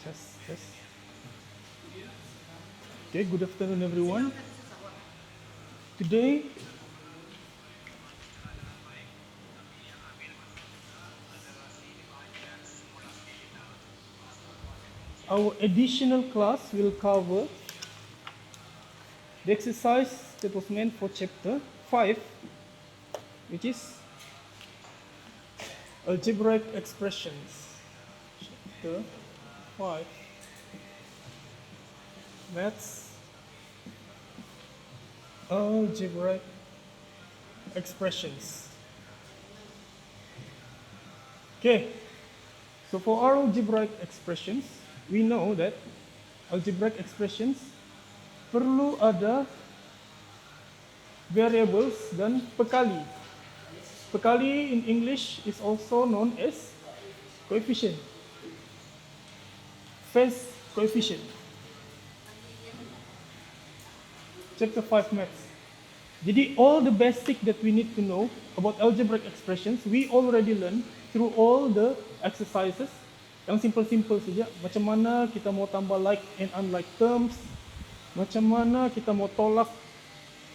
Test. Okay, good afternoon everyone. Today, our additional class will cover the exercise that was meant for chapter 5, which is algebraic expressions. Chapter 5, maths, algebraic expressions. Okay, so for our algebraic expressions, we know that algebraic expressions perlu ada variables dan pekali. Pekali in English is also known as coefficient. Phase coefficient. Chapter 5 maths. Jadi all the basic that we need to know about algebraic expressions, we already learned through all the exercises. Yang simple-simple saja, macam mana kita mau tambah like and unlike terms, macam mana kita mau tolak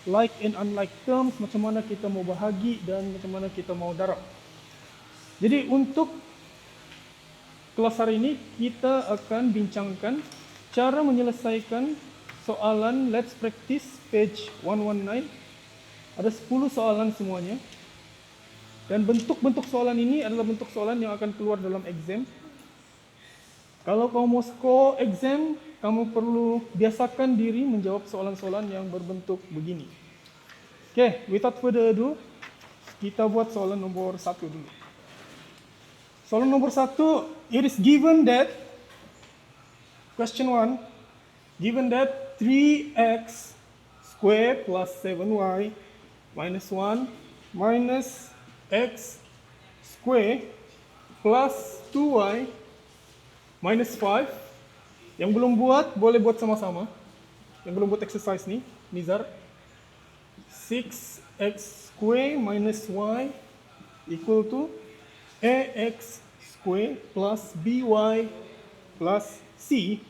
like and unlike terms, macam mana kita mau bahagi dan macam mana kita mau darab. Jadi untuk kelas hari ini kita akan bincangkan cara menyelesaikan soalan Let's Practice page 119. Ada 10 soalan semuanya. Dan bentuk-bentuk soalan ini adalah bentuk soalan yang akan keluar dalam exam. Kalau kamu mau score exam, kamu perlu biasakan diri menjawab soalan-soalan yang berbentuk begini. Okay, without further ado, kita buat soalan nomor 1 dulu. Soalan nomor 1, it is given that, question 1, given that 3x square plus 7y minus 1 minus x square plus 2y minus 5. Yang belum buat, boleh buat sama-sama. Yang belum buat exercise ni, Nizar. 6x square minus y equal to ax square plus by plus c,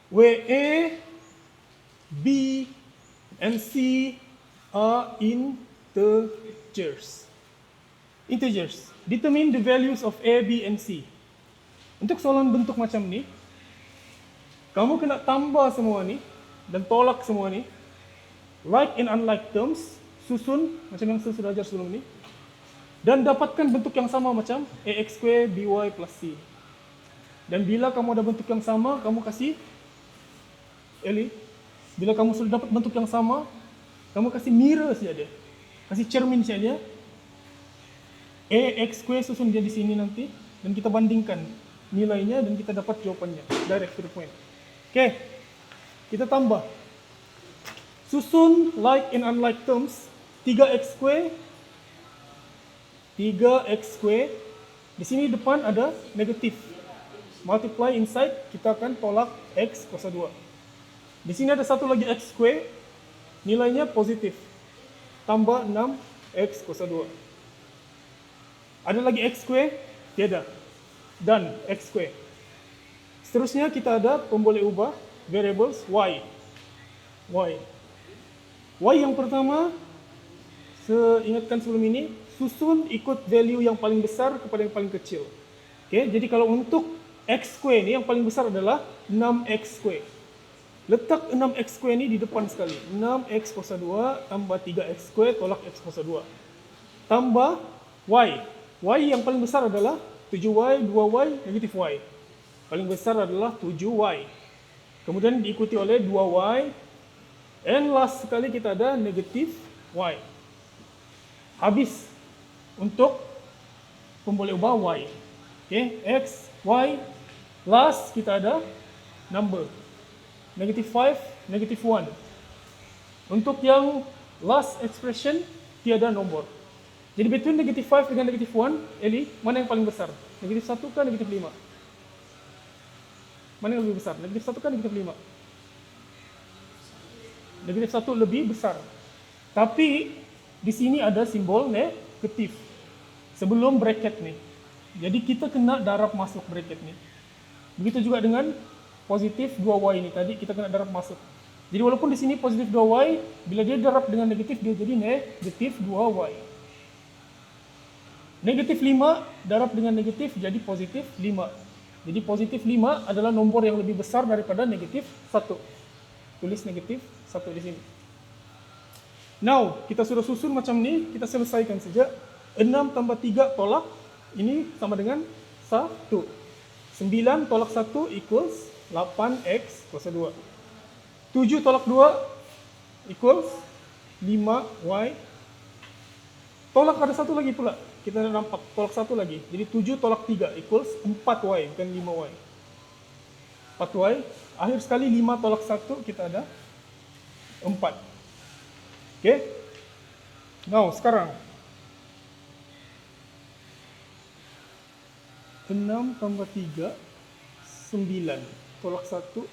where a, b, and c are integers. Integers. Determine the values of a, b, and c. Untuk soalan bentuk macam ni, kamu kena tambah semua ni dan tolak semua ni. Like and unlike terms, susun macam yang saya sudah ajar sebelum ni. Dan dapatkan bentuk yang sama macam ax square by plus c. Dan bila kamu ada bentuk yang sama, kamu kasih Eli, bila kamu sudah dapat bentuk yang sama, kamu kasih mirror saja dia. Kasih cermin saja. Ax square susun dia di sini nanti dan kita bandingkan nilainya dan kita dapat jawapannya. Direct to the point. Okay, kita tambah. Susun like and unlike terms. 3x square. Di sini depan ada negatif. Multiply inside, kita akan tolak x kuasa 2. Di sini ada satu lagi x square. Nilainya positif. Tambah 6x kuasa 2. Ada lagi x square? Tiada. Dan x square. Seterusnya kita ada pemboleh ubah variables y. Y yang pertama, seingatkan sebelum ini, susun ikut value yang paling besar kepada yang paling kecil. Okay, jadi kalau untuk x square ni yang paling besar adalah 6x square. Letak 6x square ni di depan sekali. 6x kuasa 2 tambah 3x square tolak x kuasa 2. Tambah y. Y yang paling besar adalah 7y, 2y, negatif y. Paling besar adalah 7y. Kemudian diikuti oleh 2y. And last sekali kita ada negatif y. Habis untuk pemboleh ubah y. Okay, x, y. Last kita ada number. Negatif 5, negatif 1. Untuk yang last expression, tiada nombor. Jadi between negatif 5 dengan negatif 1, Eli, mana yang paling besar? Negatif 1 kah negatif 5? Mana yang lebih besar? Negatif 1 kah negatif 5? Negatif 1 lebih besar. Tapi di sini ada simbol negatif sebelum bracket nih. Jadi kita kena darab masuk bracket nih. Begitu juga dengan positif 2y ini. Tadi kita kena darab masuk. Jadi walaupun di sini positif 2y, bila dia darab dengan negatif, dia jadi negatif 2y. Negatif 5 darab dengan negatif jadi positif 5. Jadi positif 5 adalah nombor yang lebih besar daripada negatif 1. Tulis negatif 1 di sini. Now, kita sudah susun macam ni, kita selesaikan saja. 6 tambah 3 tolak, ini sama dengan 1. 9 tolak 1 equals 8x kuasa 2. 7 tolak 2 equals 5y. Tolak ada satu lagi pula. Kita nampak tolak satu lagi. Jadi 7 tolak 3 equals 4y, bukan 5y. 4y. Akhir sekali 5 tolak 1 kita ada 4. Okay. Now, sekarang 6 tambah 3, 9. Tolak 1.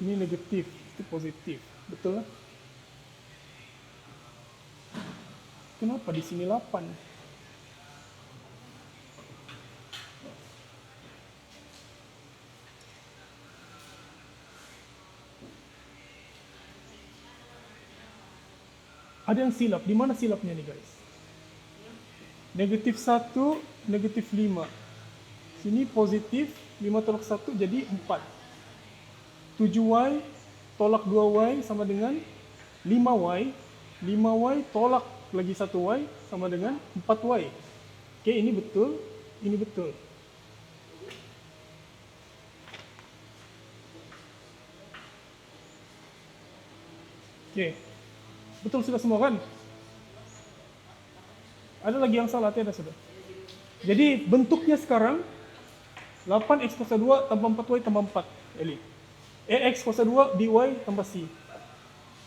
Ini negatif, itu positif. Betul lah? Kenapa di sini 8? Ada yang silap. Di mana silapnya nih guys? Negatif 1, negatif 5. Sini positif, 5 tolak 1 jadi 4. 7y tolak 2y sama dengan 5y. 5y tolak lagi 1y sama dengan 4y. Oke, ini betul, ini betul. Oke, betul sudah semua kan? Ada lagi yang salah, tidak sudah. Jadi bentuknya sekarang 8x kuasa 2 tambah 4y tambah 4. Eli. Ax kuasa 2 by tambah c.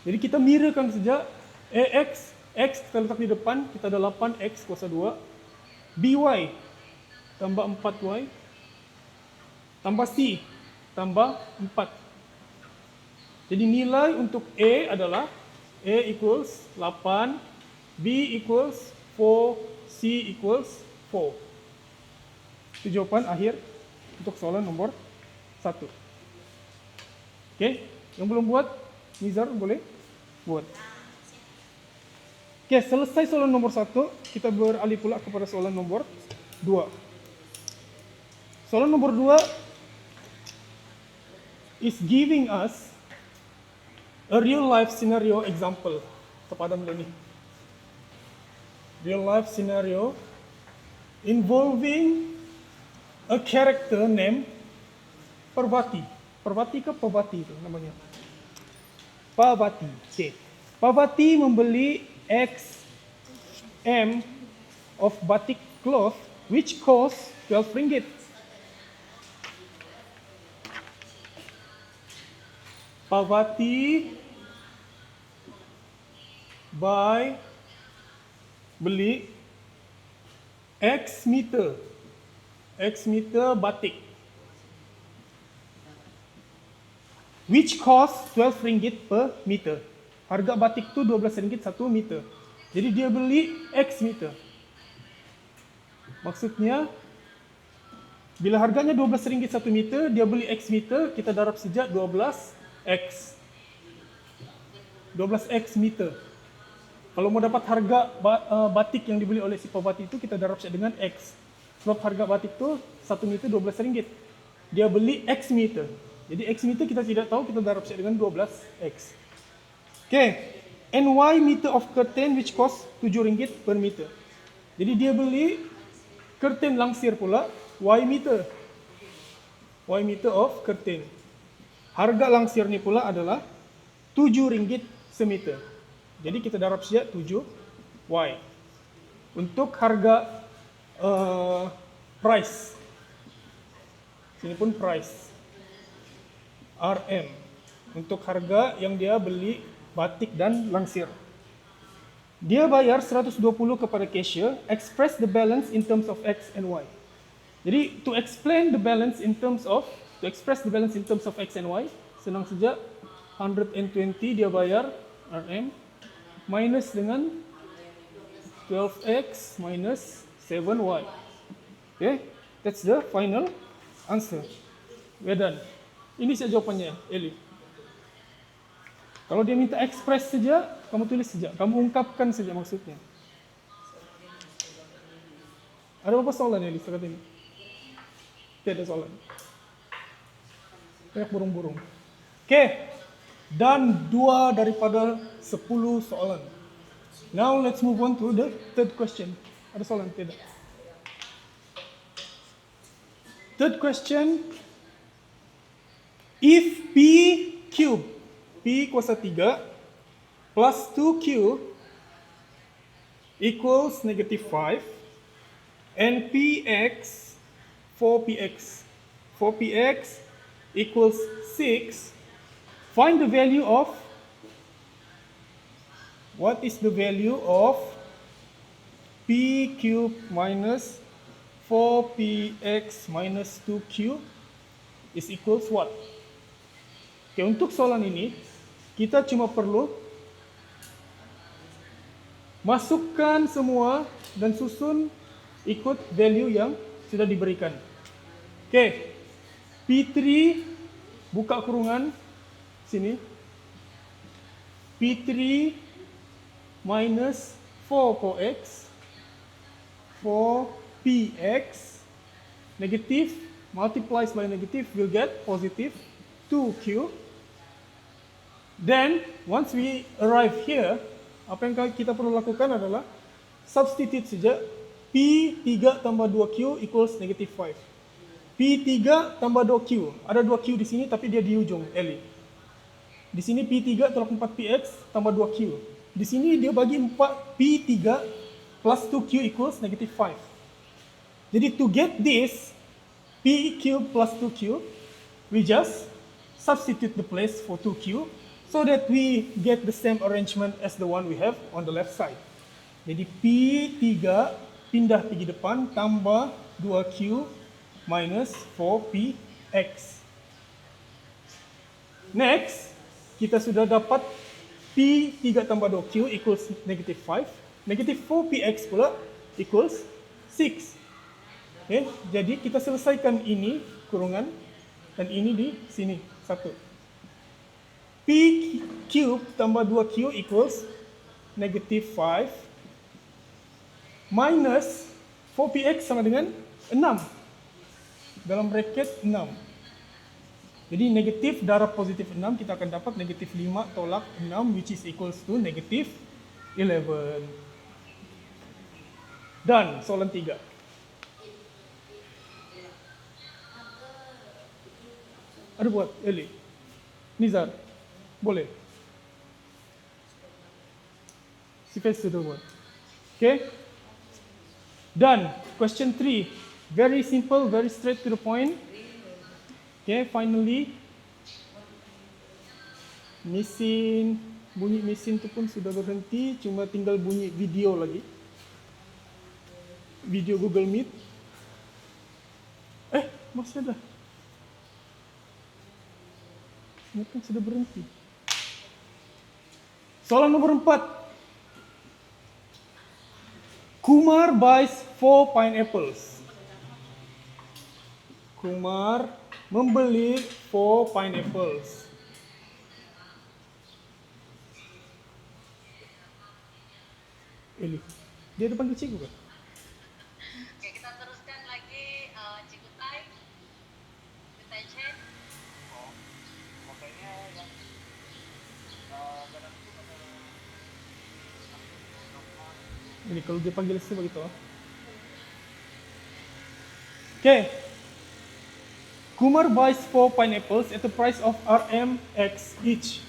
Jadi kita mirrorkan saja Ax, x kita letak di depan, kita ada 8x kuasa 2. By tambah 4y tambah c tambah 4. Jadi nilai untuk A adalah A equals 8, B equals 4, C equals 4. Itu jawaban akhir untuk soalan nomor 1. Oke, yang belum buat, Nizar boleh buat. Oke, selesai soalan nomor 1, kita beralih pula kepada soalan nomor 2. Soalan nomor 2 is giving us a real life scenario example. Kepada ini. Real life scenario involving a character named Parvati. Parvati ke Pavati itu namanya? Pavati. Okay. Pavati membeli X M of batik cloth which cost 12 ringgit. Pavati beli X meter batik which cost 12 ringgit per meter. Harga batik itu 12 ringgit 1 meter. Jadi dia beli X meter. Maksudnya bila harganya 12 ringgit 1 meter, dia beli X meter, kita darab saja 12X. 12X meter. Kalau mau dapat harga batik yang dibeli oleh si Pavati itu, kita darab saja dengan X. Sebab harga batik itu 1 meter 12 ringgit. Dia beli X meter. Jadi X meter kita tidak tahu, kita darab saja dengan 12X. Okay. And Y meter of curtain which cost 7 ringgit per meter. Jadi dia beli curtain langsir pula, Y meter. Y meter of curtain. Harga langsir ni pula adalah 7 ringgit semeter. Jadi kita darab saja 7Y. Untuk harga price. Sini pun price. RM. Untuk harga yang dia beli batik dan langsir. Dia bayar 120 kepada cashier, express the balance in terms of X and Y. Jadi to express the balance in terms of X and Y, senang saja 120 dia bayar RM minus dengan 12X minus 7Y. Okay, that's the final answer. We're done. Ini saja jawapannya, Eli. Kalau dia minta express saja, kamu tulis saja. Kamu ungkapkan saja maksudnya. Ada apa soalan, Eli, sekat ini? Tidak ada soalan. Banyak burung-burung. Oke. Dan 2 daripada 10 soalan. Now let's move on to the third question. Ada soalan? Tidak. Third question. If P cube, P kuasa 3 plus 2Q equals negative 5 and Px 4Px equals 6, find the value of, what is the value of P cube minus 4Px minus 2Q is equals what? Oke, untuk soalan ini, kita cuma perlu masukkan semua dan susun ikut value yang sudah diberikan. Oke, P3, buka kurungan, sini. P3 minus 4Px, negative, multiplies by negative, will get positive 2Q. Then, once we arrive here, apa yang kita perlu lakukan adalah substitute saja P3 tambah 2Q equals negative 5. P3 tambah 2Q. Ada 2Q di sini tapi dia di ujung, Eli. Di sini P3 tolak 4Px tambah 2Q. Di sini dia bagi 4 P3 plus 2Q equals negative 5. Jadi to get this, P cube plus 2Q, we just substitute the place for 2Q so that we get the same arrangement as the one we have on the left side. Jadi P3 pindah pergi depan tambah 2Q minus 4Px. Next, kita sudah dapat P3 tambah 2Q equals negative 5. Negative 4Px pula equals 6. Okay, jadi kita selesaikan ini kurungan dan ini di sini 1. P cube tambah 2Q equals negative 5 minus 4Px sama dengan 6. Dalam bracket 6. Jadi negatif darab positif 6, kita akan dapat negatif 5 tolak 6, which is equals to negative 11. Dan soalan 3. Ada buat, Eli? Nizar? Boleh? Si Fes sudah buat. Okay? Done. Question 3. Very simple, very straight to the point. Okay, finally. Bunyi mesin itu pun sudah berhenti, cuma tinggal bunyi video lagi. Video Google Meet. Masih ada. Ini kan sudah berhenti. Soalan nomor 4. Kumar buys 4 pineapples. Kumar membeli 4 pineapples. Eli, dia depan ke cikgu kan? Oke, kita teruskan lagi Cikgu Tai. Cikgu Tai Chen. Makanya yang kadang itu Jadi kalau dia panggil sih begitu. Okay. Kumar buys 4 pineapples at the price of Rmx each.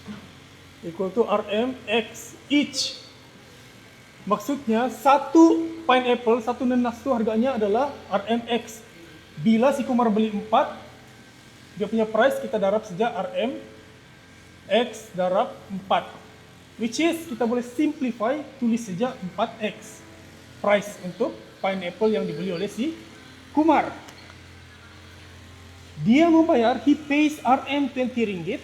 Equal to Rmx each. Maksudnya satu pineapple, satu nenas itu harganya adalah Rmx. Bila si Kumar beli 4, dia punya price kita darab saja Rmx darab 4. Which is, kita boleh simplify, tulis saja 4x. Price untuk pineapple yang dibeli oleh si Kumar. Dia membayar, he pays Rm20 ringgit.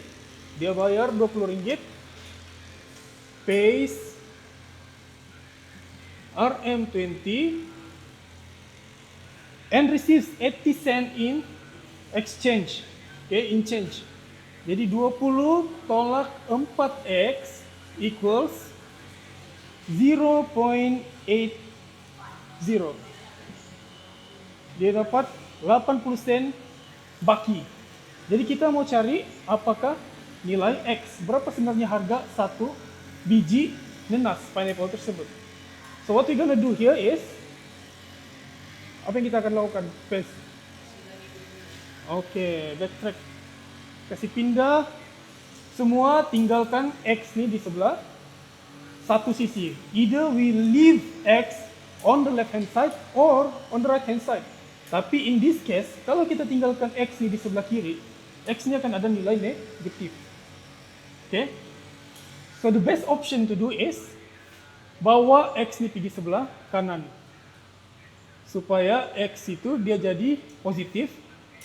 Dia bayar 20 ringgit. Pays Rm20 and receives 80 cent in exchange. Okay, in change. Jadi 20 tolak 4x equals 0.80. Dia dapat 80 sen baki. Jadi kita mau cari apakah nilai X. Berapa sebenarnya harga satu biji nenas pineapple tersebut. So what we gonna do here is, apa yang kita akan lakukan? Paste. Oke, backtrack. Kasih pindah. Semua tinggalkan X nih di sebelah satu sisi. Either we leave X on the left hand side or on the right hand side. Tapi in this case, kalau kita tinggalkan X nih di sebelah kiri, X nya akan ada nilai negatif. Okay? So the best option to do is bawa X nih pergi sebelah kanan. Supaya X itu dia jadi positif.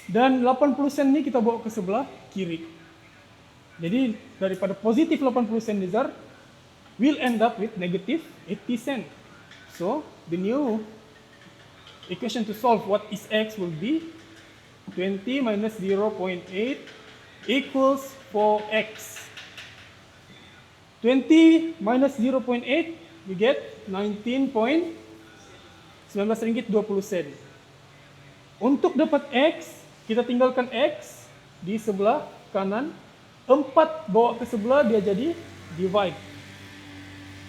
Dan 80 sen ini kita bawa ke sebelah kiri. Jadi daripada positif 80 sen Nizar, we'll end up with negative 80 sen. So the new equation to solve what is X will be 20 minus 0.8 equals 4x. 20 minus 0.8, you get 19 ringgit 20 sen. Untuk dapat X, kita tinggalkan X di sebelah kanan. 4 bawa ke sebelah, dia jadi divide.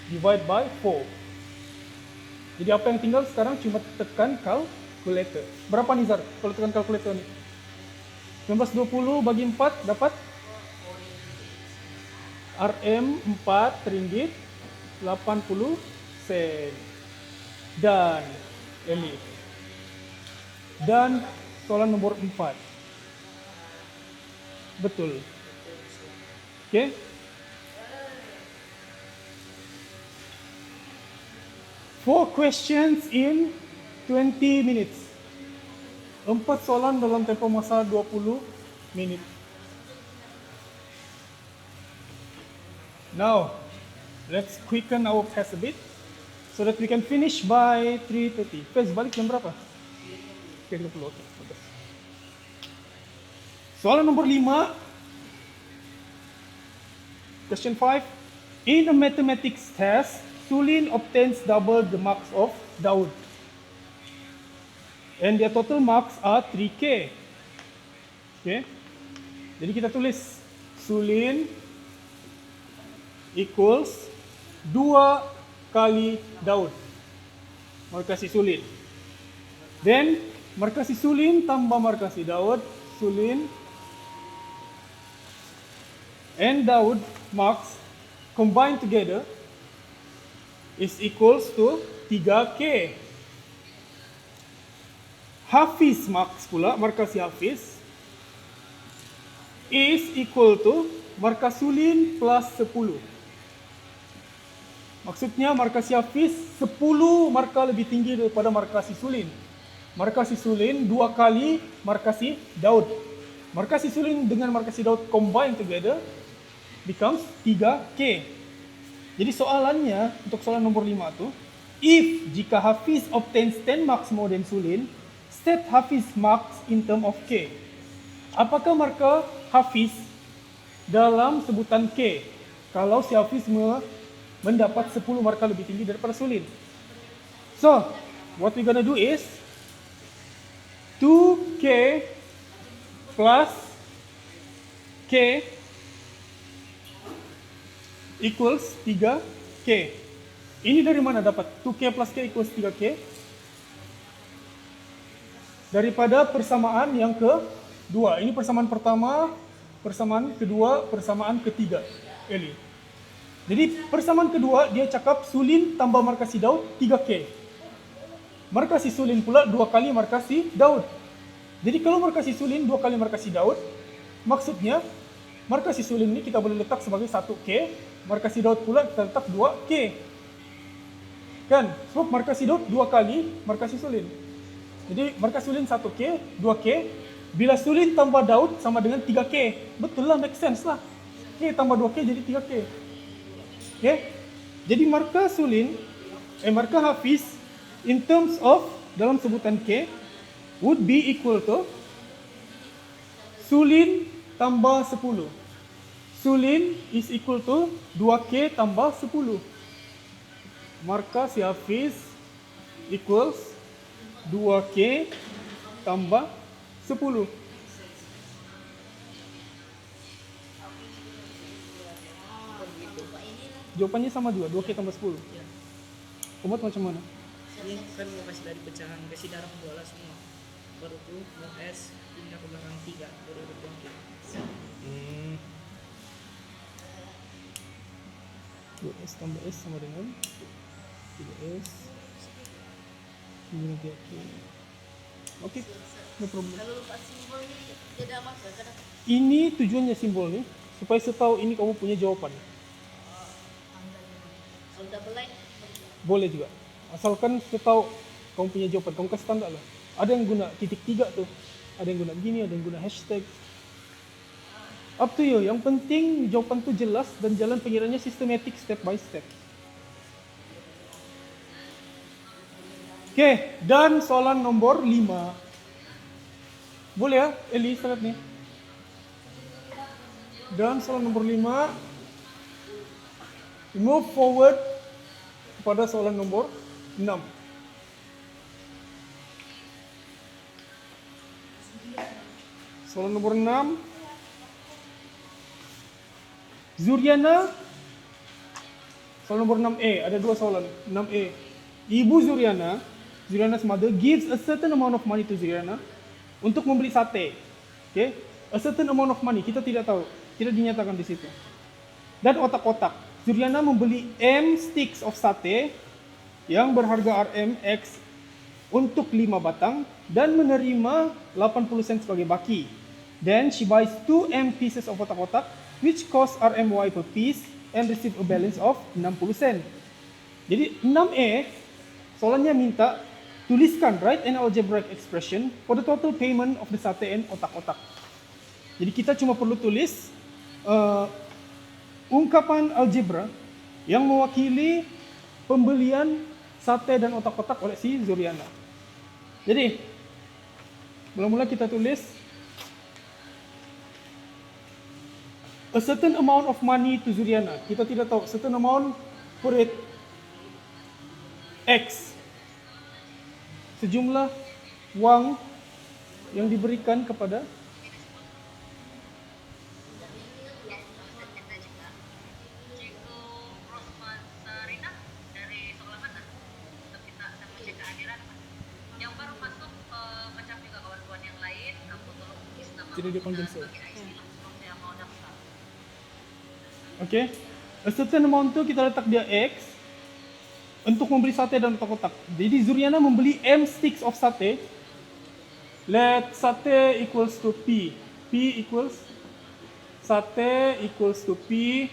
Divide by 4. Jadi apa yang tinggal sekarang cuma tekan calculator. Berapa Nizar kalau tekan calculator ini? 1920 bagi 4 dapat RM 4 ringgit 80 sen. Dan ini. Dan soalan nomor 4. Betul. Oke. Four questions in 20 minutes. 4 soalan dalam tempoh masa 20 minit. Now, let's quicken our pace a bit so that we can finish by 3:30. Fez, balik jam berapa? 3:30. Okay. Soalan nomor 5. Question 5. In a mathematics test, Sulin obtains double the marks of Daud. And their total marks are 3K. Okay. Jadi kita tulis Sulin equals 2 kali Daud. Markasi Sulin. Then, markasi Sulin tambah markasi Daud. Sulin and Daud marks combined together is equals to 3K. Hafiz marks pula, markasi Hafiz is equal to markas Sulin plus 10. Maksudnya markasi Hafiz 10 markah lebih tinggi daripada markasi Sulin. Markasi Sulin 2 kali markasi Daud. Markasi Sulin dengan markasi Daud combined together becomes 3K. Jadi soalannya untuk soalan nomor 5 tu, if jika Hafiz obtains 10 marks more than Sulin, state Hafiz marks in term of K. Apakah markah Hafiz dalam sebutan K kalau si Hafiz mendapat 10 markah lebih tinggi daripada Sulin? So, what we gonna do is 2K plus K equals 3K. Ini dari mana dapat 2K plus K equals 3K? Daripada persamaan yang kedua. Ini persamaan pertama, persamaan kedua, persamaan ketiga. Eli. Jadi persamaan kedua dia cakap Sulin tambah markasi Daud 3K. Markasi Sulin pula 2 kali markasi Daud. Jadi kalau markasi Sulin 2 kali markasi Daud, maksudnya markasi Sulin ini kita boleh letak sebagai 1K, markasi Daud pula kita letak 2K. Kan? Sebab markasi Daud 2 kali markasi Sulin. Jadi markasi Sulin 1K, 2K. Bila Sulin tambah Daud sama dengan 3K. Betul lah, make sense lah. K tambah 2K jadi 3K. Okay? Jadi markah Sulin, markah Hafiz in terms of dalam sebutan K would be equal to Sulin tambah 10. Sulin is equal to 2K tambah 10. Maka si Hafiz equals 2K tambah 10. Jawabannya sama juga, 2K tambah 10. Umat macam mana? Ini kan mau kasih dari pecahan, kasih darah bola semua. Baru tuh mau S pindah ke belakang 3 baru berbuang gitu. 2S tambah S sama dengan 3S minus 3K. Oke, no problem. Kalau lupa simbol ini tidak masuk kadang. Ini tujuannya simbol nih, supaya setahu ini kamu punya jawaban. Kalau double line Boleh juga. Asalkan setahu kamu punya jawaban, kamu kasih tanda lah. Ada yang guna titik 3 tuh. Ada yang guna begini, ada yang guna hashtag. Up to you. Yang penting jawaban tuh jelas dan jalan pengirannya sistematik step by step. Oke, dan soalan nomor 5. Boleh ya, Eli, start nih. Dan soalan nomor 5. Move forward pada soalan nomor 6. Soalan nomor 6. Zuriana. Soalan nomor 6A, ada dua soalan. 6A. Ibu Zuriana's mother gives a certain amount of money to Zuriana untuk membeli sate. Okay? A certain amount of money, kita tidak tahu. Tidak dinyatakan di situ. Dan otak-otak. Zuriana membeli M sticks of sate yang berharga RMX untuk 5 batang dan menerima 80 sen sebagai baki. Then she buys 2 M pieces of otak-otak which cost RMY per piece and receive a balance of 60 sen. Jadi 6E soalannya minta tuliskan write an algebraic expression for the total payment of the sate and otak-otak. Jadi kita cuma perlu tulis ungkapan algebra yang mewakili pembelian sate dan otak-otak oleh si Zuriana. Jadi, mula-mula kita tulis a certain amount of money to Zuriana. Kita tidak tahu, certain amount, put it X. Sejumlah uang yang diberikan kepada kita juga Ceko Rosman Sarina dari sekolah mana? Tapi kita baca kehadiran yang baru masuk macam juga kawan-kawan yang lain, kamu tolong tulis nama Tidak dipanggil so. bagi IC sebelum saya mau daftar. Oke. A certain amount itu kita letak dia X untuk membeli sate dan otak-otak. Jadi Zuriana membeli M sticks of sate. Let sate equals to P. P equals sate equals to P.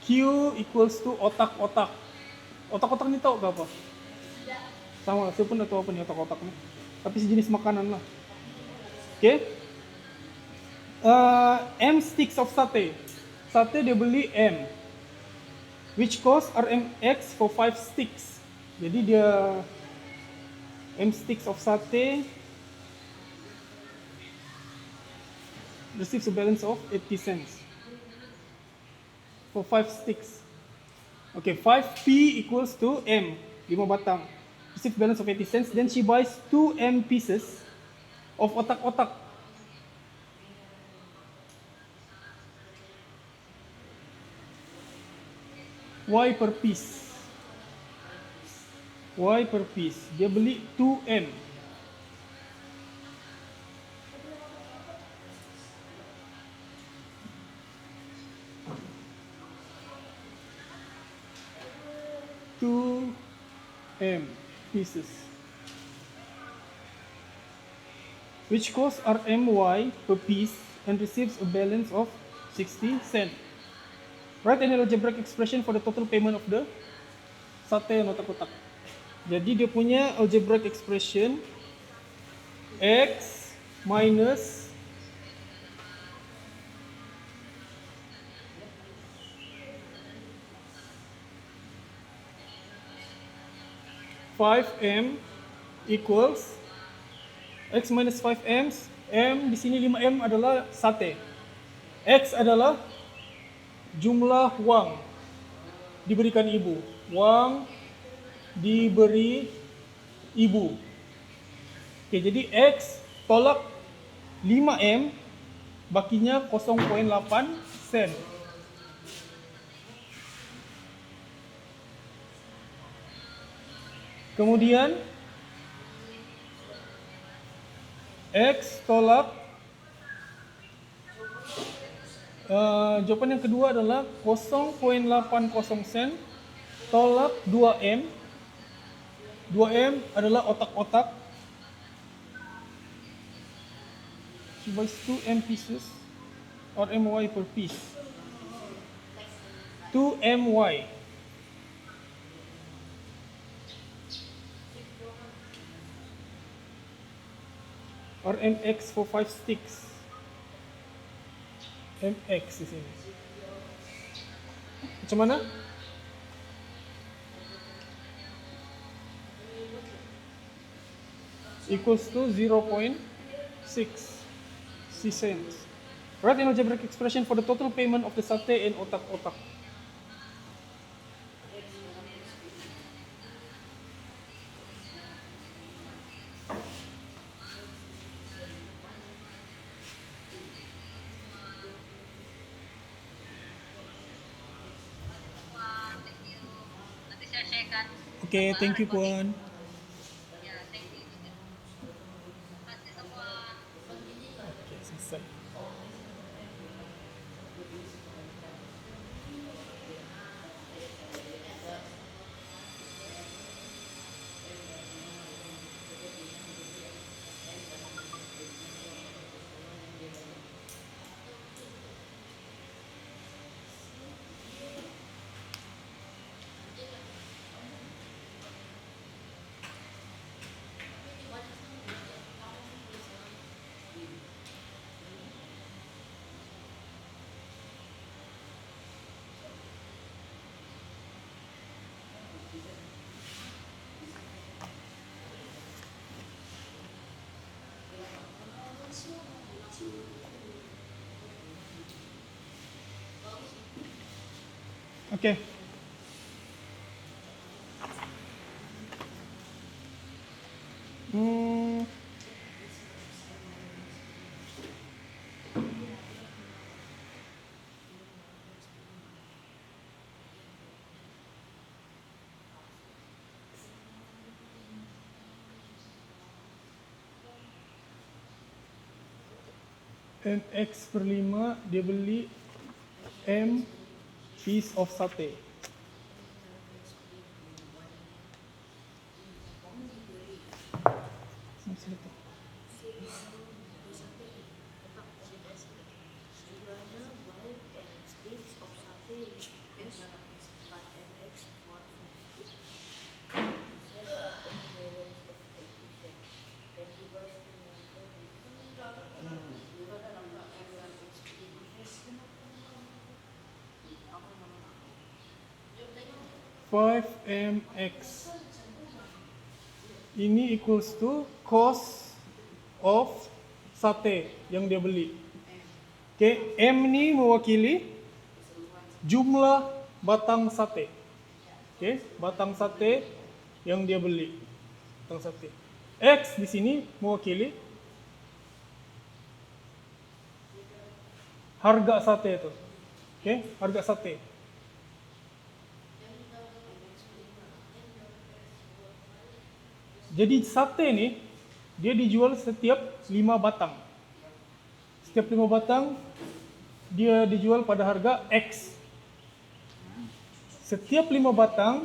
Q equals to otak-otak. Otak-otak ini tahu gak apa? Sama, saya pun tahu apa nih otak-otak nih. Tapi sejenis makanan lah. Oke. M sticks of sate. Sate dia beli M. Which cost RMX for 5 sticks. Jadi dia M sticks of sate receives a balance of 80 cents for 5 sticks. Okay, 5P equals to M, 5 batang. Receives balance of 80 cents. Then she buys 2 M pieces of otak-otak. Y per piece. Y per piece. Dia beli 2M. Two M pieces. Which costs RMY per piece and receives a balance of 60 cents. Write an algebraic expression for the total payment of the sate and otak-otak. Jadi dia punya algebraic expression X minus (5m) equals X minus 5m M di sini 5M adalah sate. X adalah jumlah wang diberikan ibu. Wang diberi ibu. Oke, jadi X tolak 5M, bakinya 0,8 sen. Kemudian X tolak jawaban yang kedua adalah 0,80 sen tolak 2M. 2M adalah otak-otak. She buys 2M pieces or MY per piece. 2MY. Or MX for 5 sticks. MX di sini. Macam mana? Equals to 0.6 cents. Write an algebraic expression for the total payment of the sate and otak-otak. Wah, thank you. Nanti saya sharekan. Okay, thank you Puan. Ya, thank you juga. Terima kasih semua. Okay, selesai. Okay. MX per 5 dia beli M piece of sate. Five MX ini equals to cost of sate yang dia beli. Okay, M ni mewakili jumlah batang sate. Okay, batang sate yang dia beli. Batang sate. X di sini mewakili harga sate itu. Okay, harga sate. Jadi sate ni dia dijual setiap 5 batang. Setiap 5 batang dia dijual pada harga X. Setiap 5 batang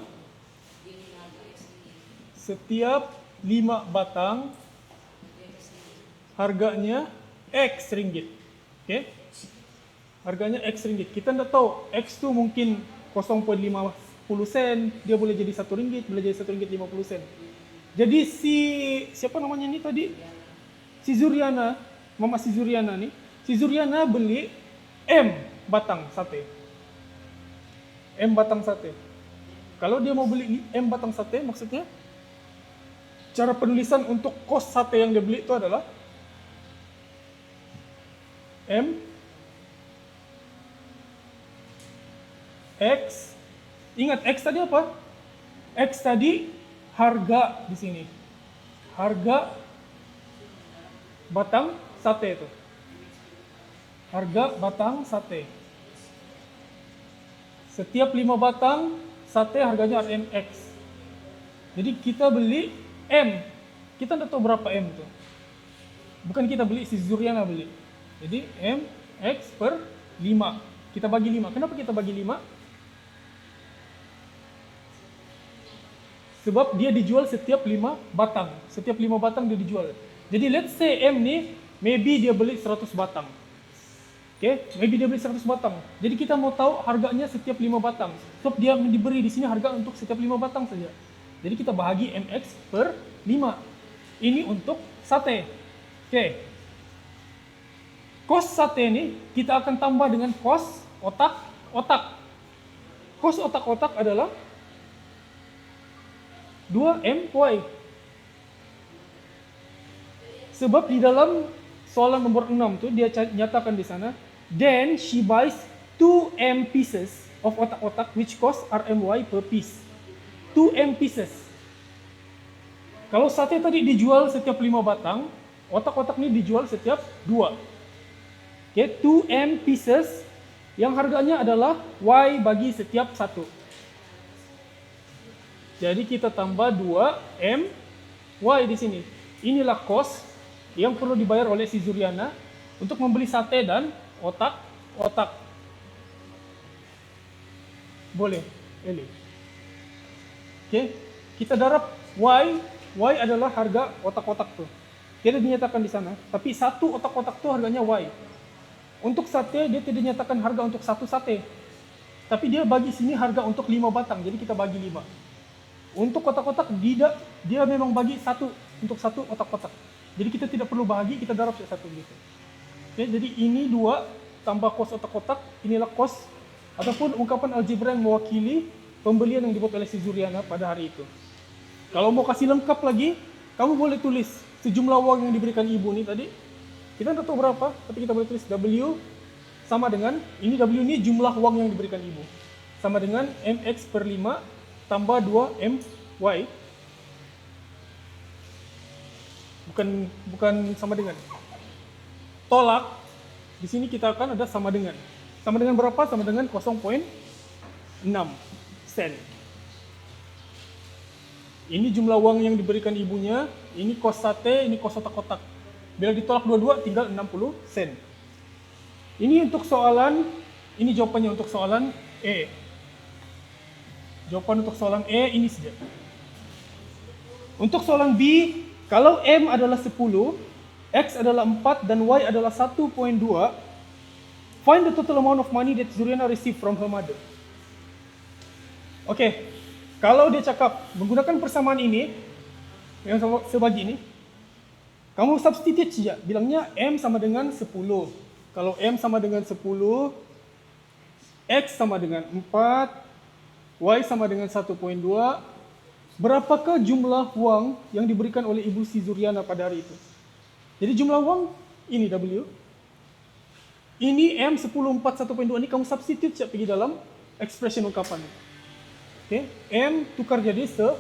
harganya X ringgit. Okay? Harganya X ringgit. Kita tidak tahu X tu mungkin 0.50 sen, dia boleh jadi 1 ringgit, boleh jadi 1 ringgit 50 sen. Jadi siapa namanya ni tadi? Si Zuriana, Mama si Zuriana ni. Si Zuriana beli M batang sate. M batang sate. Kalau dia mau beli M batang sate, maksudnya cara penulisan untuk kos sate yang dia beli itu adalah M X. Ingat X tadi apa? X tadi harga di sini. Harga batang sate itu. Harga batang sate. Setiap 5 batang sate harganya RMX. Jadi kita beli M. Kita tidak tahu berapa M itu. Bukan kita beli, si Zuryana beli. Jadi M X per 5. Kita bagi 5. Kenapa kita bagi 5? Sebab dia dijual setiap 5 batang. Setiap 5 batang dia dijual. Jadi let's say M nih, maybe dia beli 100 batang. Oke, maybe dia beli 100 batang. Jadi kita mau tahu harganya setiap 5 batang. Sebab dia diberi di sini harga untuk setiap 5 batang saja. Jadi kita bahagi MX per 5. Ini untuk sate. Oke. Kos sate ini kita akan tambah dengan kos otak-otak. Kos otak-otak adalah 2MY. Sebab di dalam soalan nomor 6 tuh dia nyatakan di sana, then she buys 2M pieces of otak-otak which cost RMY per piece. 2M pieces. Kalau sate tadi dijual setiap 5 batang, otak-otak ini dijual setiap 2. Oke, 2M pieces yang harganya adalah Y bagi setiap 1. Jadi kita tambah 2M Y di sini. Inilah kos yang perlu dibayar oleh si Zuryana untuk membeli sate dan otak-otak. Boleh, Eli. Oke, kita darab Y. Y adalah harga otak-otak tuh. Tidak dinyatakan di sana, tapi satu otak-otak tuh harganya Y. Untuk sate dia tidak dinyatakan harga untuk satu sate. Tapi dia bagi sini harga untuk 5 batang, jadi kita bagi 5. Untuk kotak-kotak dia memang bagi satu untuk satu otak-kotak. Jadi kita tidak perlu bahagi, kita darab satu gitu. Oke, jadi ini 2 tambah kos otak-kotak, inilah kos ataupun ungkapan algebra yang mewakili pembelian yang dibuat oleh si Zuryana pada hari itu. Kalau mau kasih lengkap lagi, kamu boleh tulis sejumlah uang yang diberikan ibu nih tadi. Kita tidak tahu berapa, tapi kita boleh tulis W sama dengan, ini W ini jumlah uang yang diberikan ibu. Sama dengan MX per 5 tambah 2MY. Bukan sama dengan. Tolak, di sini kita akan ada sama dengan. Sama dengan berapa? Sama dengan 0,6 sen. Ini jumlah uang yang diberikan ibunya, ini kos sate, ini kos otak-otak. Bila ditolak dua-dua tinggal 60 sen. Ini untuk soalan, ini jawabannya untuk soalan E. Jawaban untuk soalan E ini saja. Untuk soalan B, kalau M adalah 10, X adalah 4, dan Y adalah 1.2, find the total amount of money that Zuryana received from her mother. Oke, kalau dia cakap menggunakan persamaan ini, yang sebagi ini, kamu substitute saja, bilangnya M sama dengan 10. Kalau M sama dengan 10, X sama dengan 4, Y sama dengan 1.2, berapakah jumlah uang yang diberikan oleh ibu si Zuryana pada hari itu? Jadi jumlah uang, ini W. Ini M 10, 4, 1.2, ini kamu substitute saja pergi dalam expression ungkapan. Oke, M tukar jadi 10.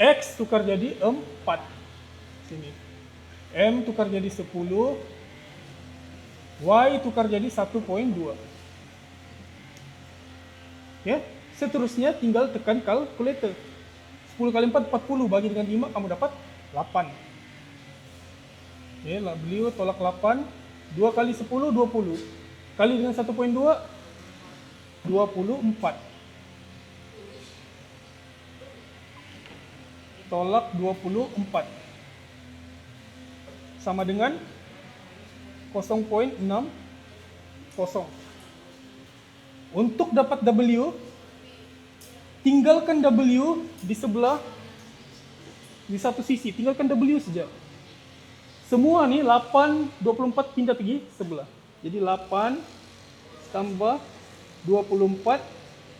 X tukar jadi 4. Sini. M tukar jadi 10. Y tukar jadi 1.2. Ya, seterusnya tinggal tekan kalkulator. 10 kali 4, 40, bagi dengan 5, kamu dapat 8. Oke, beliau tolak 8. 2 kali 10, 20. Kali dengan 1.2, 24. Tolak 24. Sama dengan 0.60. Untuk dapat W, tinggalkan W di sebelah, di satu sisi, tinggalkan W saja. Semua nih 8, 24 pindah pergi sebelah. Jadi 8 tambah 24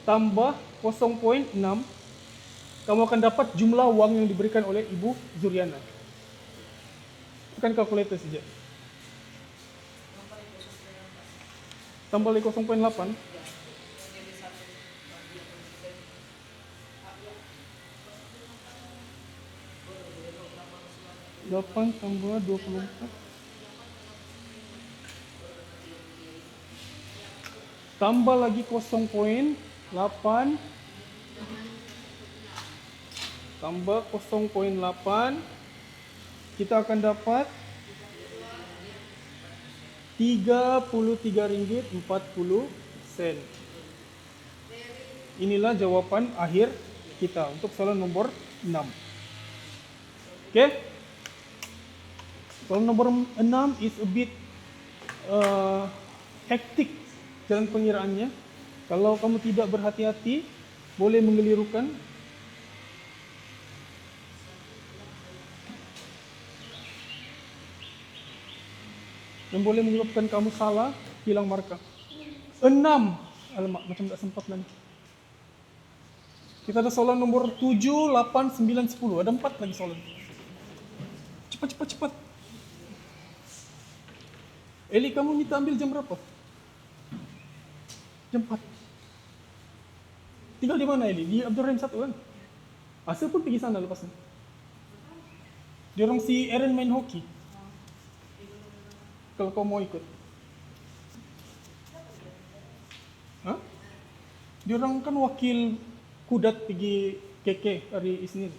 tambah 0.6, kamu akan dapat jumlah uang yang diberikan oleh ibu Zuryana. Tekan kalkulator saja. tambah lagi 0,8. 8 tambah 24 tambah lagi 0,8 tambah 0,8 kita akan dapat Rp33.40. Inilah jawaban akhir kita untuk soalan nomor 6. Oke? Soalan nomor 6 is a bit hektik jalan pengiraannya. Kalau kamu tidak berhati-hati, boleh mengelirukan. Dan boleh menyebabkan kamu salah, hilang markah. 6. Alamak, macam tak sempat nanti. Kita ada soalan nomor 7, 8, 9, 10. Ada 4 lagi soalan. Cepat. Eli, kamu minta ambil jam berapa? Jam 4. Tinggal di mana Eli? Di Abdurrahim 1 kan? Asa pun pergi sana lepas ni. Dia orang si Aaron main hoki. Kalau kau mau ikut. Hah? Dia orang kan wakil Kudat pergi KK hari Isnin.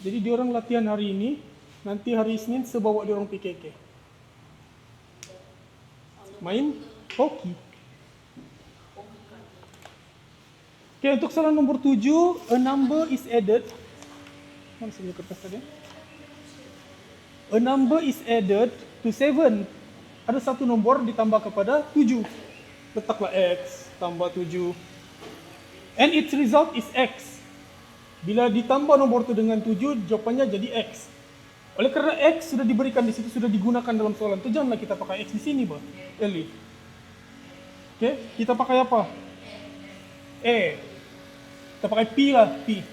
Jadi dia orang latihan hari ini, nanti hari Isnin sebawa dia orang pergi KK. Main hoki. Okay, untuk soalan nomor 7, a number is added. Mana sebelah kertas tadi? A number is added to 7. Ada satu nombor ditambah kepada 7. Letaklah X tambah 7. And its result is X. Bila ditambah nombor itu dengan 7, jawapannya jadi X. Oleh kerana X sudah diberikan di situ, sudah digunakan dalam soalan itu, janganlah kita pakai X di sini, Pak. Eli. Okay, kita pakai apa? Kita pakai P lah, P.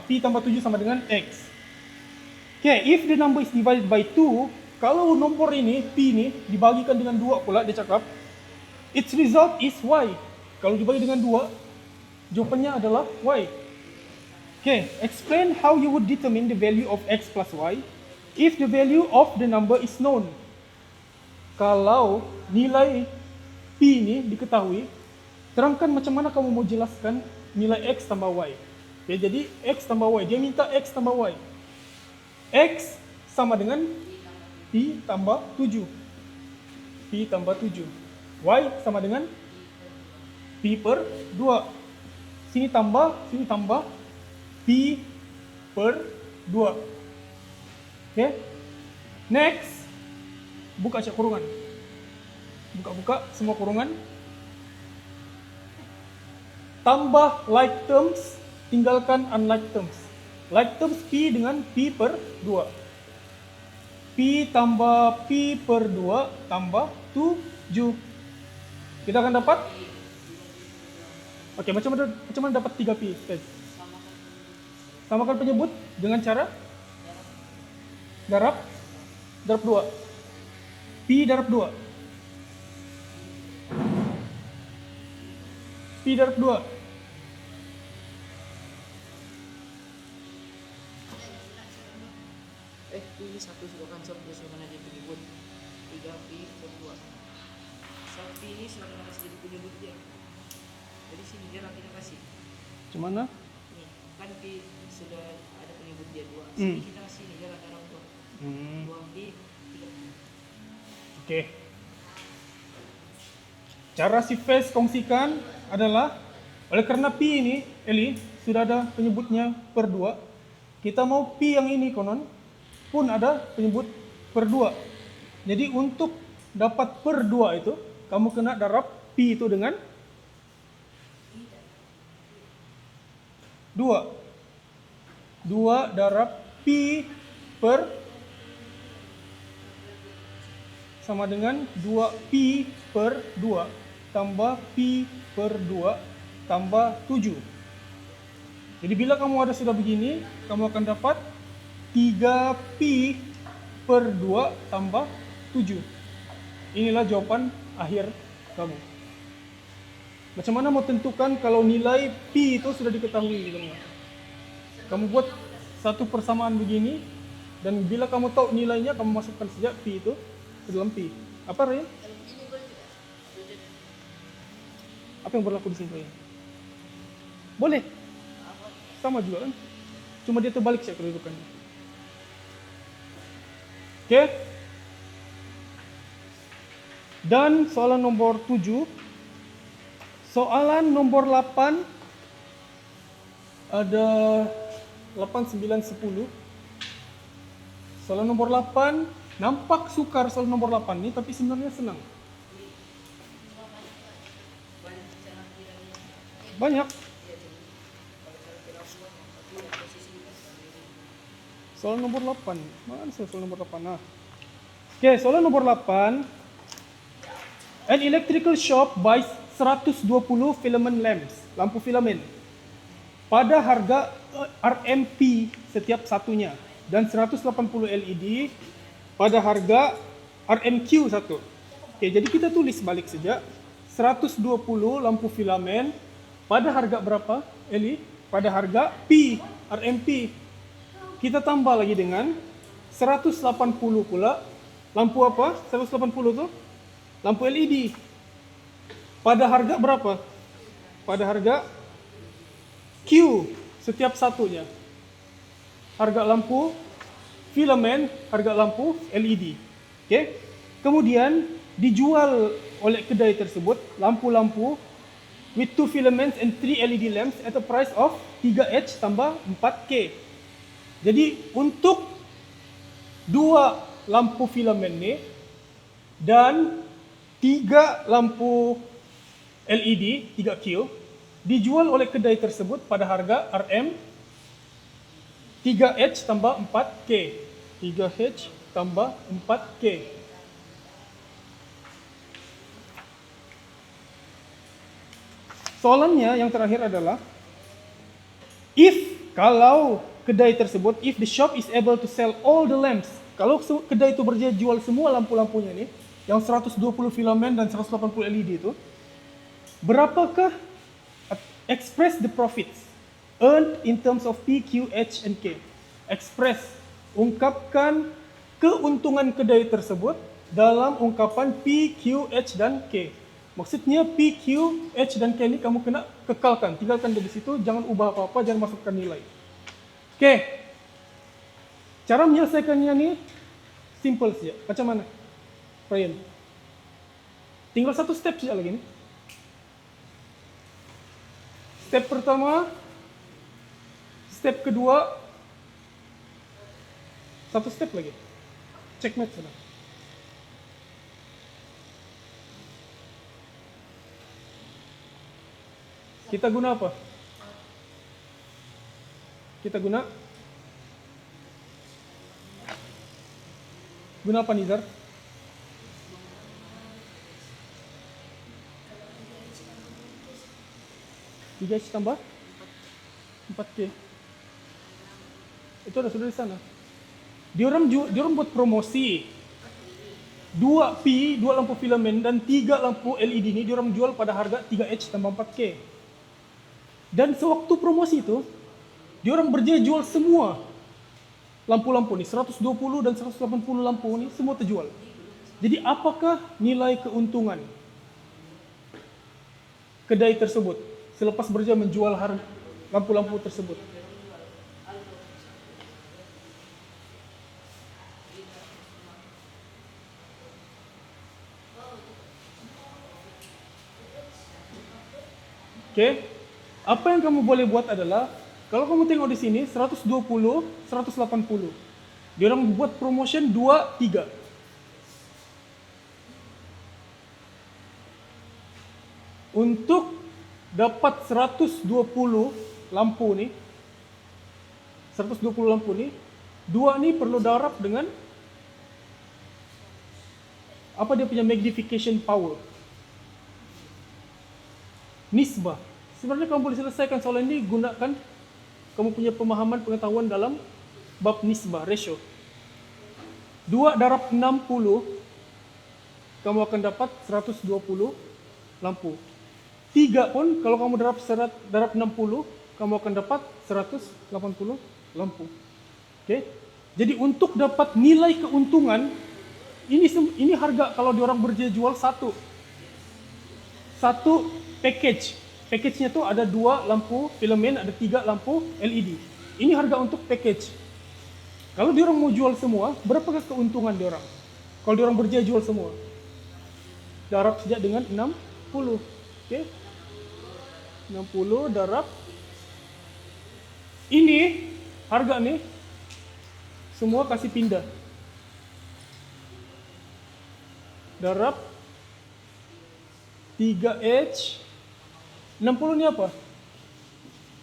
P tambah 7 sama dengan X. Okay, if the number is divided by 2, kalau nombor ini, P ini, dibagikan dengan 2 pula, dia cakap, its result is Y. Kalau dibagi dengan 2, jawapannya adalah Y. Okay, explain how you would determine the value of X plus Y if the value of the number is known. Kalau nilai P ini diketahui, terangkan macam mana kamu mau jelaskan nilai X tambah Y. Okay, jadi X tambah Y, dia minta X tambah Y. X sama dengan P tambah 7. P tambah 7. Y sama dengan P per 2. Sini tambah, P per 2. Okay. Next, buka cek kurungan. Buka semua kurungan. Tambah like terms, tinggalkan unlike terms. Like terms P dengan P per 2. P tambah P per 2 tambah 7. Kita akan dapat? Oke, macam mana dapat 3P? Samakan penyebut dengan cara darab 2. P darab 2. P darab 2. Ini satu sudah konsep bagaimana dia penyebut 3P per 2. Satu ini sudah kasih jadi penyebut dia. Jadi sini dia nanti kasih. Macam mana? Nih, kan P sudah ada penyebut dia 2. Sini kita kasih nih jalan darab 2. 2P 3P. Oke. Cara si Fes kongsikan adalah oleh karena P ini, Eli, sudah ada penyebutnya per 2. Kita mau P yang ini konon pun ada penyebut per 2. Jadi untuk dapat per 2 itu, kamu kena darab P itu dengan 2. 2 darab P per sama dengan 2P per 2 tambah P per 2 tambah 7. Jadi bila kamu ada sudah begini, kamu akan dapat 3P per 2 tambah 7. inilah jawaban akhir kamu. Macam mana mau tentukan kalau nilai P itu sudah diketahui gitu kan? Kamu buat satu persamaan begini, dan bila kamu tahu nilainya, kamu masukkan saja P itu ke dalam P. Apa Ryan? Kalau begini boleh tidak? Apa yang berlaku di sini Ryan? Boleh, sama juga kan? Cuma dia terbalik saja kedudukannya. Oke? Dan soalan nomor 7. Soalan nomor 8 ada 8, 9, 10. Soalan nomor 8 nampak sukar soalan nomor 8 ini, tapi sebenarnya senang. Banyak. Soalan nomor 8. Mana soalan nomor 8? Nah. Oke, soalan nomor 8. An electrical shop buys 120 filament lamps, lampu filamen, pada harga RMP setiap satunya, dan 180 LED pada harga RMQ satu. Oke, jadi kita tulis balik saja. 120 lampu filamen pada harga berapa, Eli? Pada harga P, RMP. Kita tambah lagi dengan 180 pula. Lampu apa? 180 tuh? Lampu LED. Pada harga berapa? Pada harga Q setiap satunya. Harga lampu filamen, harga lampu LED. Oke. Kemudian dijual oleh kedai tersebut lampu-lampu with 2 filaments and 3 LED lamps at a price of 3H tambah 4K. Jadi untuk 2 lampu filamen ini dan 3 lampu LED 3Q dijual oleh kedai tersebut pada harga RM 3H tambah 4K. 3H tambah 4K. Soalannya yang terakhir adalah kalau kedai tersebut, if the shop is able to sell all the lamps, kalau kedai itu berjaya jual semua lampu-lampunya nih, yang 120 filamen dan 180 LED itu, berapakah express the profits earned in terms of P, Q, H, and K? Express, ungkapkan keuntungan kedai tersebut dalam ungkapan P, Q, H, dan K. Maksudnya P, Q, H, dan K ini kamu kena kekalkan, tinggalkan dari situ, jangan ubah apa-apa, jangan masukkan nilai. Oke, cara menyelesaikannya nih simple saja. Macam mana, Ryan? Tinggal satu step saja lagi nih. Step pertama, step kedua, satu step lagi. Checkmate sudah. Kita guna apa? Kita guna apa, Nizar? Tiga H tambah 4K. Itu ada sudah di sana. Diorang buat promosi. 2 P, 2 lampu filamen dan 3 lampu LED ini diorang jual pada harga 3H tambah 4K. Dan sewaktu promosi itu, diorang berjaya jual semua lampu-lampu nih, 120 dan 180 lampu ini semua terjual. Jadi apakah nilai keuntungan kedai tersebut selepas berjaya menjual lampu-lampu tersebut? Oke, apa yang kamu boleh buat adalah, kalau kamu tengok di sini 120, 180. Diorang buat promotion 2, 3. Untuk dapat 120 lampu nih, 120 lampu nih, 2 nih perlu darab dengan apa dia punya magnification power. Nisbah. Sebenarnya kamu boleh selesaikan soalan ini gunakan kamu punya pemahaman pengetahuan dalam bab nisbah, ratio. 2 darab 60 kamu akan dapat 120 lampu. 3 pun, kalau kamu darab 60, kamu akan dapat 180 lampu. Oke? Jadi untuk dapat nilai keuntungan, ini harga kalau diorang jual satu package. Package-nya tuh ada 2 lampu filamen, ada 3 lampu LED. Ini harga untuk package. Kalau diorang mau jual semua, berapakah keuntungan diorang? Kalau diorang jual semua, darab saja dengan 60. Oke? 60 darab ini harga nih semua kasih pindah. Darab 3H 60 ini apa?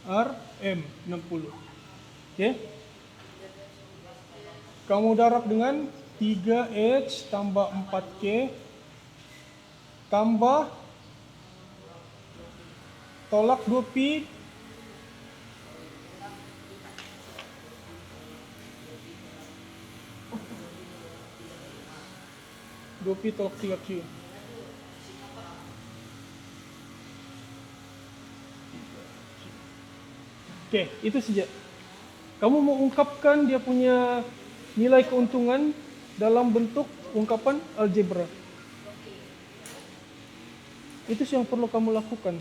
RM 60. Oke? Kamu darab dengan 3H tambah 4K tambah tolak 2Pi tolak 3Q. Oke, itu saja. Kamu mau ungkapkan dia punya nilai keuntungan dalam bentuk ungkapan algebra. Itu yang perlu kamu lakukan.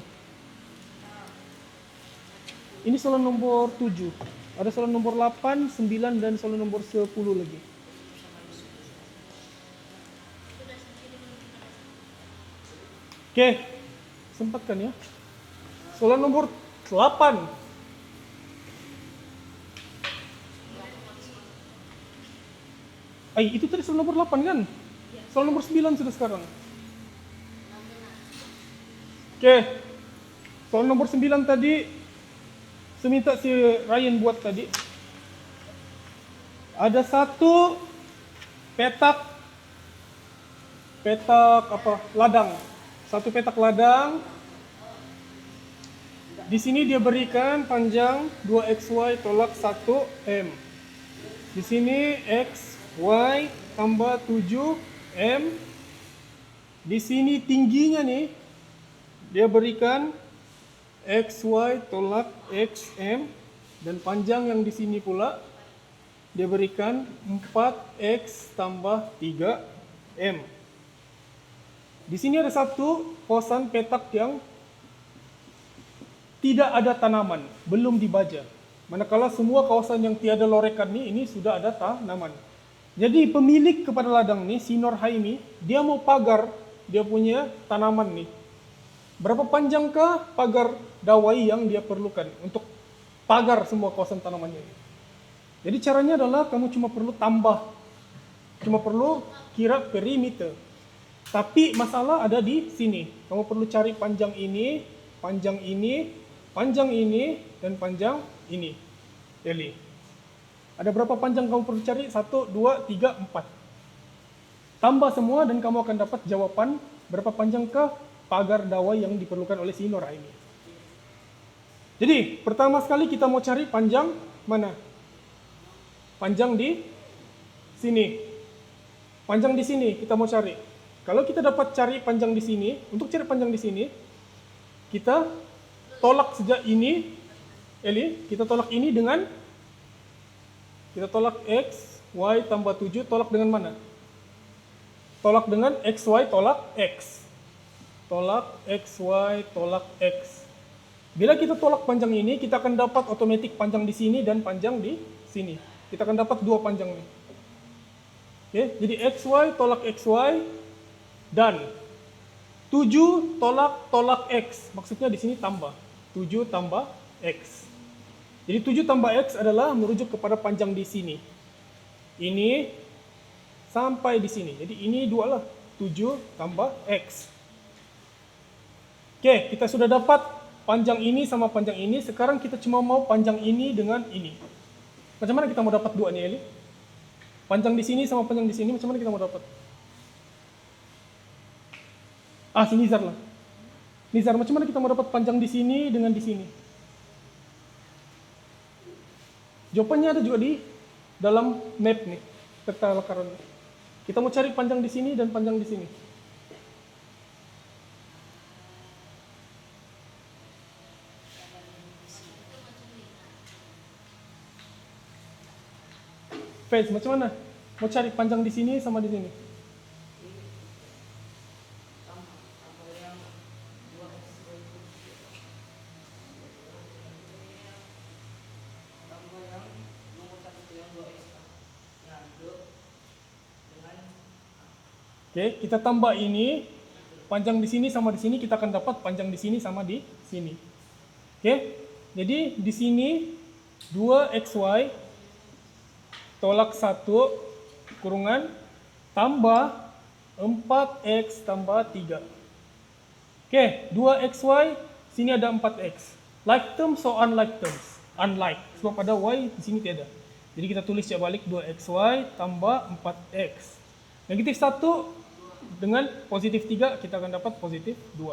Ini soal nomor 7. Ada soal nomor 8, 9, dan soal nomor 10 lagi. Oke, sempatkan ya. Soal nomor 8. Itu tadi soal nomor 8 kan? Soal nomor 9 sudah sekarang. Oke. Soal nomor 9 tadi saya minta si Ryan buat tadi. Ada satu petak ladang. Satu petak ladang. Di sini dia berikan panjang 2xy tolak 1m. Di sini x, y tambah 7m. Di sini tingginya nih dia berikan xy tolak xm, dan panjang yang di sini pula dia berikan 4x tambah 3m. Di sini ada satu kawasan petak yang tidak ada tanaman, belum dibaja. Manakala semua kawasan yang tiada lorekan ini sudah ada tanaman. Jadi pemilik kepada ladang nih, si Nur Haimi, dia mau pagar dia punya tanaman nih. Berapa panjangkah pagar dawai yang dia perlukan untuk pagar semua kawasan tanamannya? Jadi caranya adalah kamu cuma perlu tambah, cuma perlu kira perimeter. Tapi masalah ada di sini. Kamu perlu cari panjang ini, panjang ini, panjang ini, dan panjang ini. Eli. Ada berapa panjang kamu perlu cari? 1, 2, 3, 4. Tambah semua dan kamu akan dapat jawaban berapa panjangkah pagar dawai yang diperlukan oleh si Nur Haimi. Jadi, pertama sekali kita mau cari panjang mana? Panjang di sini. Panjang di sini kita mau cari. Kalau kita dapat cari panjang di sini, untuk cari panjang di sini, kita tolak saja ini, Eli, kita tolak ini dengan, kita tolak x, y tambah 7, tolak dengan mana? Tolak dengan xy tolak x. Tolak xy tolak x. Bila kita tolak panjang ini, kita akan dapat otomatis panjang di sini dan panjang di sini. Kita akan dapat dua panjang nih. Oke, jadi xy tolak xy dan 7 tolak x. Maksudnya di sini tambah. 7 tambah x. Jadi 7 tambah x adalah merujuk kepada panjang di sini. Ini sampai di sini. Jadi ini 2 lah. 7 tambah x. Oke, kita sudah dapat panjang ini sama panjang ini. Sekarang kita cuma mau panjang ini dengan ini. Macam mana kita mau dapat 2 nih, Eli? Panjang di sini sama panjang di sini, macam mana kita mau dapat? Si Nizar lah. Nizar, macam mana kita mau dapat panjang di sini dengan di sini? Jawabannya ada juga di dalam map nih, peta lakaran. Kita mau cari panjang di sini dan panjang di sini. Faiz, macam mana? Mau cari panjang di sini sama di sini? Tambah yang 2x itu. Tambah yang nomor 1 itu yang 2x. Nah, itu dengan Oke, kita tambah ini. Panjang di sini sama di sini, kita akan dapat panjang di sini sama di sini. Oke, jadi di sini 2xy tolak 1 kurungan tambah 4x tambah 3. Oke, 2xy, sini ada 4x. Like terms or unlike terms? Unlike, sebab ada y di sini tiada. Jadi kita tulis cek balik 2xy tambah 4x. Negatif 1 dengan positif 3 kita akan dapat positif 2.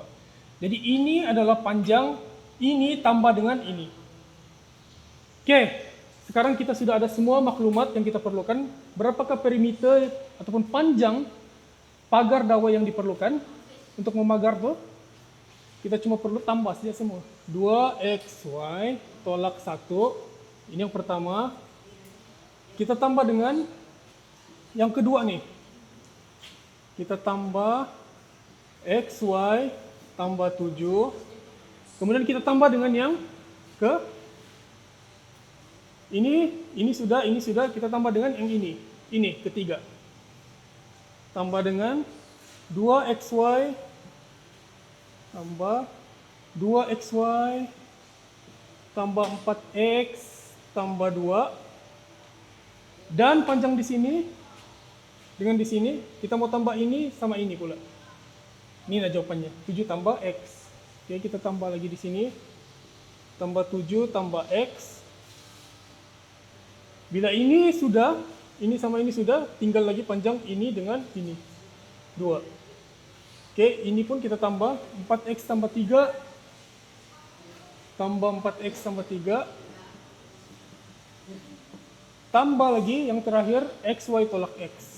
Jadi ini adalah panjang, ini tambah dengan ini. Oke, sekarang kita sudah ada semua maklumat yang kita perlukan. Berapakah perimeter ataupun panjang pagar dawai yang diperlukan untuk memagar tuh? Kita cuma perlu tambah saja semua. 2xy tolak 1. Ini yang pertama. Kita tambah dengan yang kedua nih. Kita tambah xy tambah 7. Kemudian kita tambah dengan yang ke ini sudah kita tambah dengan yang ini. Ini ketiga. Tambah dengan 2xy tambah 2xy tambah 4x tambah 2. Dan panjang di sini dengan di sini, kita mau tambah ini sama ini pula. Ini lah jawabannya, 7 tambah x. Oke, kita tambah lagi di sini. Tambah 7 tambah x. Bila ini sudah, ini sama ini sudah, tinggal lagi panjang ini dengan ini. 2. Oke, ini pun kita tambah 4x tambah 3. Tambah 4x tambah 3. Tambah lagi yang terakhir, xy tolak x.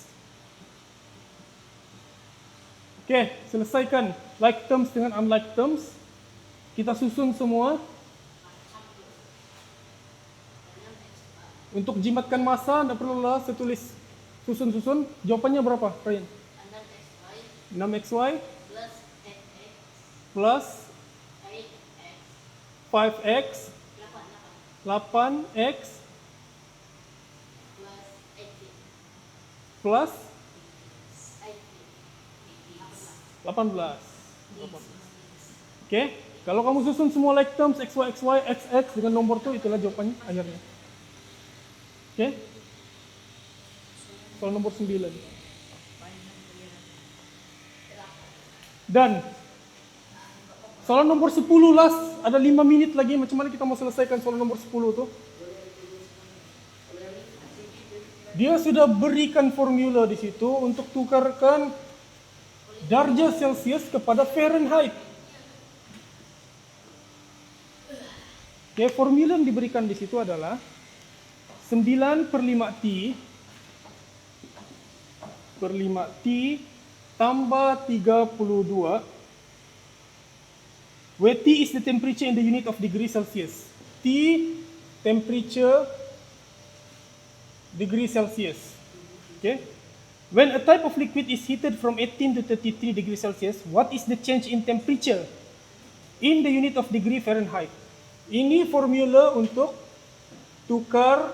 Oke, selesaikan like terms dengan unlike terms. Kita susun semua. Untuk jimatkan masa, tidak perlulah saya tulis susun-susun. Jawabannya berapa, Ryan? 6xy plus 8x plus 8x 5x 8 8x plus 18 plus 18 18. Oke, kalau kamu susun semua like terms xy, xy, xx dengan nomor itu, itulah jawabannya akhirnya. Oke, soal nomor 9. Dan soal nomor 10 last, ada 5 menit lagi. Macam mana kita mau selesaikan soal nomor 10 tuh? Dia sudah berikan formula di situ untuk tukarkan darjah Celsius kepada Fahrenheit. Oke, formula yang diberikan di situ adalah 9/5T per 5T tambah 32, where T is the temperature in the unit of degree Celsius. T, temperature, degree Celsius. Okay? When a type of liquid is heated from 18 to 33 degrees Celsius, what is the change in temperature in the unit of degree Fahrenheit? Ini formula untuk tukar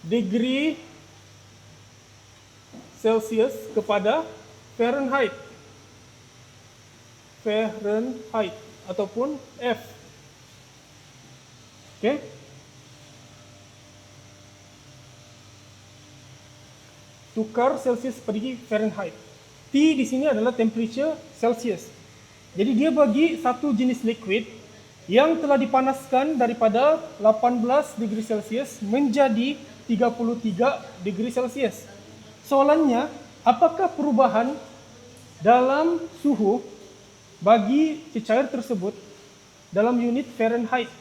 degree Celsius kepada Fahrenheit. Fahrenheit ataupun F. Oke? Tukar Celsius pergi Fahrenheit. T di sini adalah temperature Celsius. Jadi dia bagi satu jenis liquid yang telah dipanaskan daripada 18 degree Celsius menjadi 33 degree Celsius. Soalannya, apakah perubahan dalam suhu bagi cecair tersebut dalam unit Fahrenheit?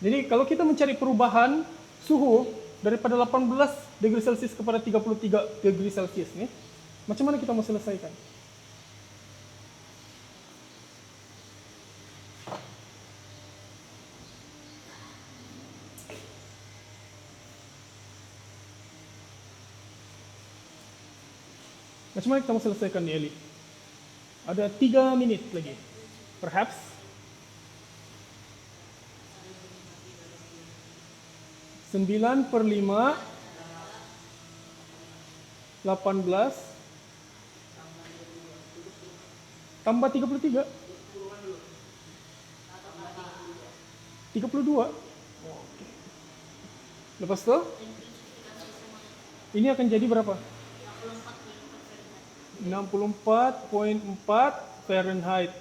Jadi kalau kita mencari perubahan suhu daripada 18 degree Celsius kepada 33 degree Celsius nih, macam mana kita mau selesaikan? Macam mana kita mau selesaikan ni, Eli? Ada 3 minit lagi. Perhaps. Sembilan per 5, 18, tambah 33. 32. Oke. Lepas tu, ini akan jadi berapa? 64.4 Fahrenheit.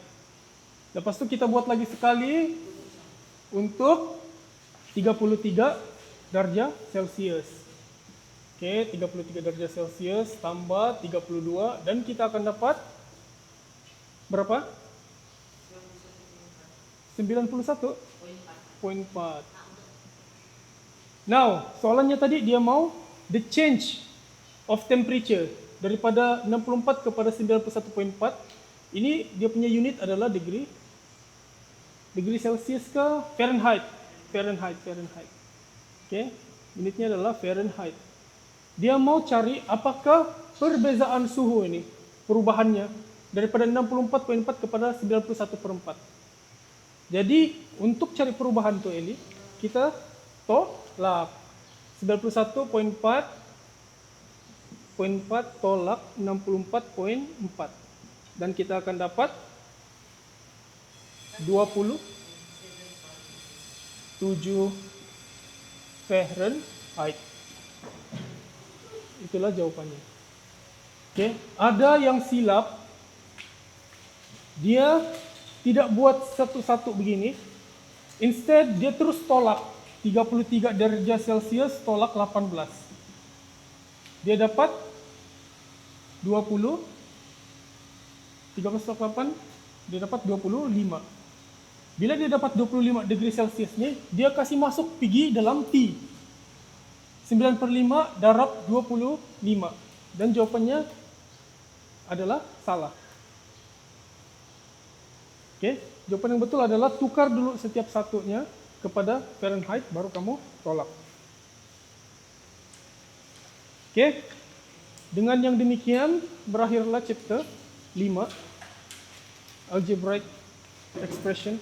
Lepas tu kita buat lagi sekali untuk 33 darjah Celcius. Oke, 33 darjah Celcius tambah 32 dan kita akan dapat berapa? 91.4. Now, soalannya tadi dia mau the change of temperature daripada 64 kepada 91.4. Ini dia punya unit adalah degree Celsius ke Fahrenheit. Fahrenheit. Oke, unitnya adalah Fahrenheit. Dia mau cari apakah perbezaan suhu ini, perubahannya daripada 64.4 kepada 91/4. Jadi untuk cari perubahan tuh Eli, kita tolak 91.4 tolak 64.4 dan kita akan dapat 27 Fahrenheit. Itulah jawabannya. Oke, ada yang silap. Dia tidak buat satu-satu begini. Instead dia terus tolak 33 derajat Celcius tolak 18. Dia dapat 20, 13 8, dia dapat 25. Bila dia dapat 25 degree Celsius ni, dia kasih masuk pergi dalam T. 9/5 darab 25. Dan jawapannya adalah salah. Oke, jawapan yang betul adalah tukar dulu setiap satunya kepada Fahrenheit, baru kamu tolak. Oke, dengan yang demikian berakhirlah chapter 5, algebraic expression.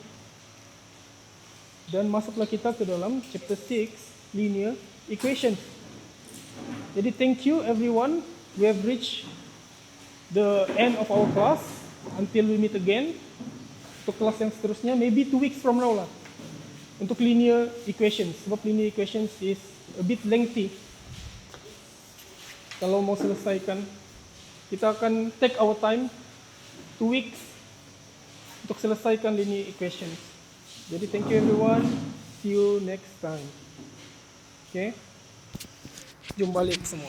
Dan masuklah kita ke dalam chapter 6, linear equation. Jadi thank you everyone. We have reached the end of our class. Until we meet again. Untuk kelas yang seterusnya, maybe 2 weeks from now lah. Untuk linear equations. Sebab linear equations is a bit lengthy. Kalau mau selesaikan, kita akan take our time 2 weeks untuk selesaikan linear equations. Jadi thank you everyone. See you next time. Okay? Jom balik semua.